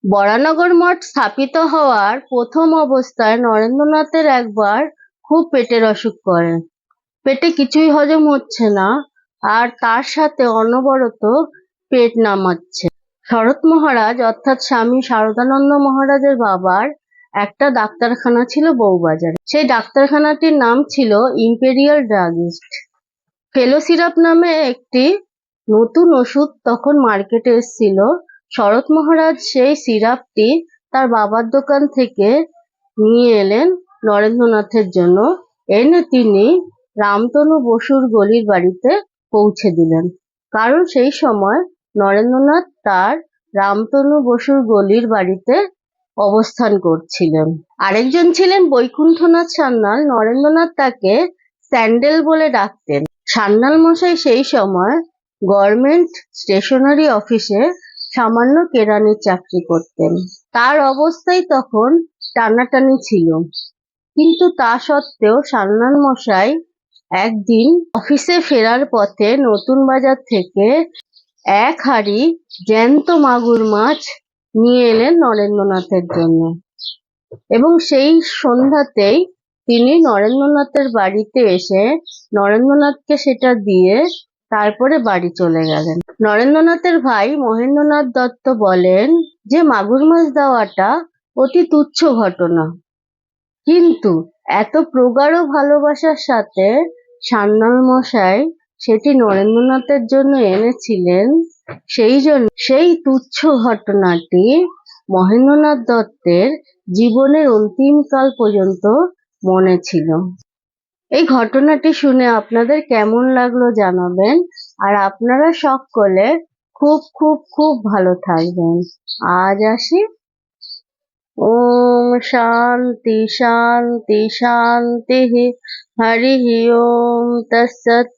বরানগর মঠ স্থাপিত হওয়ার প্রথম অবস্থায় নরেন্দ্রনাথের একবার খুব পেটের অসুখ করে। পেটে কিছুই হজম হচ্ছে না, আর তার সাথে অনবরত পেট নামাচ্ছে। শরৎ মহারাজ অর্থাৎ স্বামী শারদানন্দ মহারাজের বাবার একটা ডাক্তারখানা ছিল বউবাজারে। সেই ডাক্তারখানাটির নাম ছিল ইম্পেরিয়াল ড্রাগিস্ট। ফেলো সিরাপ নামে একটি নতুন ওষুধ তখন মার্কেটে এসেছিল। শরৎ মহারাজ সেই সিরাপটি তার বাবার দোকান থেকে নিয়ে এলেন নরেন্দ্রনাথের জন্য। এনে তিনি রামতনু বসুর গলির বাড়িতে পৌঁছে দিলেন, কারণ সেই সময় নরেন্দ্রনাথ তার রামতনু বসুর গলির বাড়িতে অবস্থান করছিলেন। আরেকজন ছিলেন বৈকুণ্ঠনাথ সান্যাল। নরেন্দ্রনাথ তাকে স্যান্ডেল বলে ডাকতেন। সান্যাল মশাই সেই সময় গভর্নমেন্ট স্টেশনারি অফিসে সামান্য কেরানির চাকরি করতেন। তার অবস্থাই তখন টানাটানি ছিল, কিন্তু তা সত্ত্বেও সান্যাল মশাই একদিন অফিসে ফেরার পথে নতুন বাজার থেকে এক হাঁড়ি জ্যান্ত মাগুর মাছ নিয়ে এলেন নরেন্দ্রনাথের জন্য, এবং সেই সন্ধ্যাতেই তিনি নরেন্দ্রনাথের বাড়িতে এসে নরেন্দ্রনাথকে সেটা দিয়ে তারপরে বাড়ি চলে গেলেন। নরেন্দ্রনাথের ভাই মহেন্দ্রনাথ দত্ত বলেন যে মাগুর মাছ দেওয়াটা অতি তুচ্ছ ঘটনা, কিন্তু এত প্রগাঢ় ভালোবাসার সাথে সান্যাল মশাই সেটি নরেন্দ্রনাথের জন্য এনেছিলেন, সেই জন্য সেই তুচ্ছ ঘটনাটি মহেন্দ্রনাথ দত্তের জীবনের অন্তিমকাল পর্যন্ত মনে ছিল। এই ঘটনাটি শুনে আপনাদের কেমন লাগলো জানাবেন, আর আপনারা সকলে খুব খুব খুব ভালো থাকবেন। আজ আসি। ওম শান্তি শান্তি শান্তি। হরি ওম তৎসৎ।